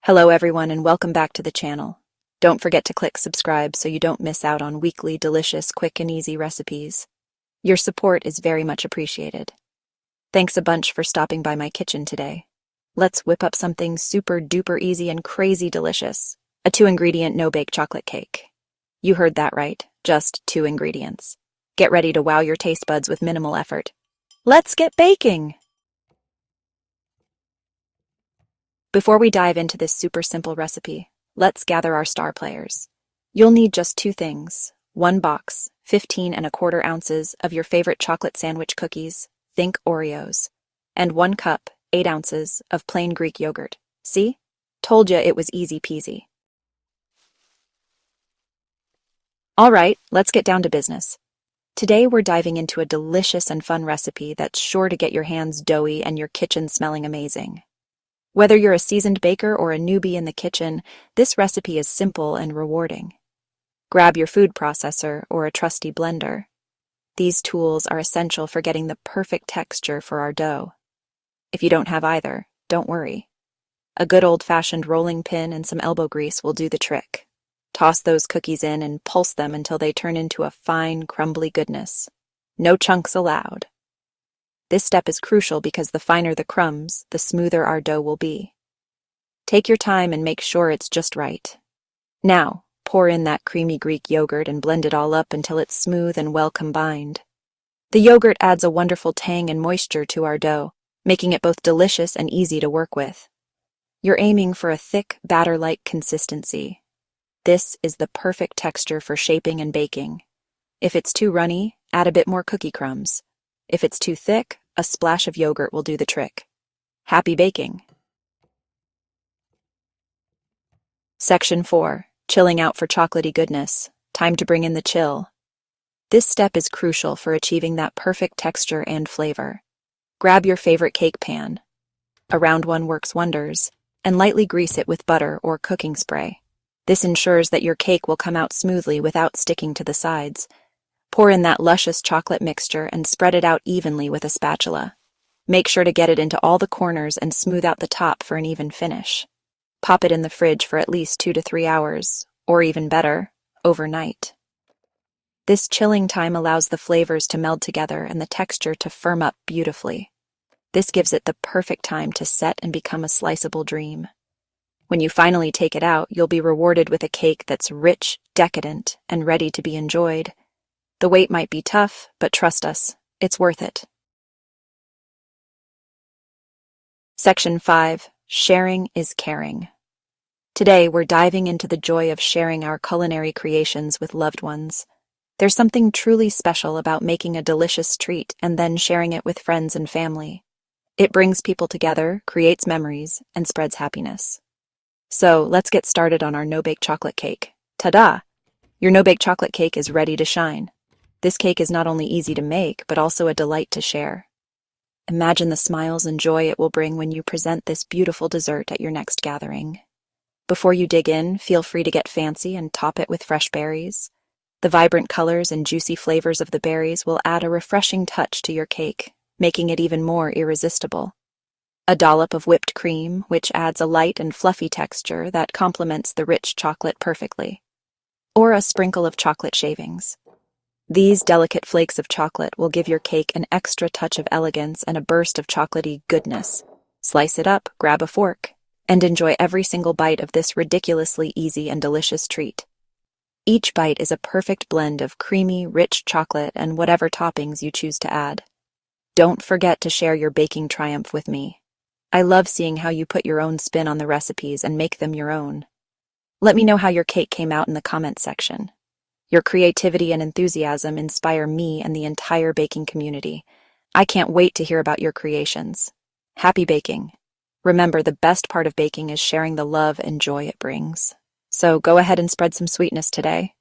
Hello everyone and welcome back to the channel. Don't forget to click subscribe so you don't miss out on weekly, delicious, quick and easy recipes. Your support is very much appreciated. Thanks a bunch for stopping by my kitchen today. Let's whip up something super duper easy and crazy delicious. A 2-ingredient no-bake chocolate cake. You heard that right, just 2 ingredients. Get ready to wow your taste buds with minimal effort. Let's get baking! Before we dive into this super simple recipe, let's gather our star players. You'll need just 2 things: 1 box, 15¼ ounces of your favorite chocolate sandwich cookies, think Oreos, and 1 cup, 8 ounces of plain Greek yogurt. See? Told ya it was easy peasy. All right, let's get down to business. Today we're diving into a delicious and fun recipe that's sure to get your hands doughy and your kitchen smelling amazing. Whether you're a seasoned baker or a newbie in the kitchen, this recipe is simple and rewarding. Grab your food processor or a trusty blender. These tools are essential for getting the perfect texture for our dough. If you don't have either, don't worry. A good old-fashioned rolling pin and some elbow grease will do the trick. Toss those cookies in and pulse them until they turn into a fine, crumbly goodness. No chunks allowed. This step is crucial because the finer the crumbs, the smoother our dough will be. Take your time and make sure it's just right. Now, pour in that creamy Greek yogurt and blend it all up until it's smooth and well combined. The yogurt adds a wonderful tang and moisture to our dough, making it both delicious and easy to work with. You're aiming for a thick, batter-like consistency. This is the perfect texture for shaping and baking. If it's too runny, add a bit more cookie crumbs. If it's too thick, a splash of yogurt will do the trick. Happy baking! Section 4. Chilling out for chocolatey goodness. Time to bring in the chill. This step is crucial for achieving that perfect texture and flavor. Grab your favorite cake pan. A round one works wonders, and lightly grease it with butter or cooking spray. This ensures that your cake will come out smoothly without sticking to the sides. Pour in that luscious chocolate mixture and spread it out evenly with a spatula. Make sure to get it into all the corners and smooth out the top for an even finish. Pop it in the fridge for at least 2 to 3 hours, or even better, overnight. This chilling time allows the flavors to meld together and the texture to firm up beautifully. This gives it the perfect time to set and become a sliceable dream. When you finally take it out, you'll be rewarded with a cake that's rich, decadent, and ready to be enjoyed. The wait might be tough, but trust us, it's worth it. Section 5. Sharing is caring. Today, we're diving into the joy of sharing our culinary creations with loved ones. There's something truly special about making a delicious treat and then sharing it with friends and family. It brings people together, creates memories, and spreads happiness. So, let's get started on our no-bake chocolate cake. Ta-da! Your no-bake chocolate cake is ready to shine. This cake is not only easy to make, but also a delight to share. Imagine the smiles and joy it will bring when you present this beautiful dessert at your next gathering. Before you dig in, feel free to get fancy and top it with fresh berries. The vibrant colors and juicy flavors of the berries will add a refreshing touch to your cake, making it even more irresistible. A dollop of whipped cream, which adds a light and fluffy texture that complements the rich chocolate perfectly. Or a sprinkle of chocolate shavings. These delicate flakes of chocolate will give your cake an extra touch of elegance and a burst of chocolatey goodness. Slice it up, grab a fork, and enjoy every single bite of this ridiculously easy and delicious treat. Each bite is a perfect blend of creamy, rich chocolate and whatever toppings you choose to add. Don't forget to share your baking triumph with me. I love seeing how you put your own spin on the recipes and make them your own. Let me know how your cake came out in the comments section. Your creativity and enthusiasm inspire me and the entire baking community. I can't wait to hear about your creations. Happy baking! Remember, the best part of baking is sharing the love and joy it brings. So go ahead and spread some sweetness today.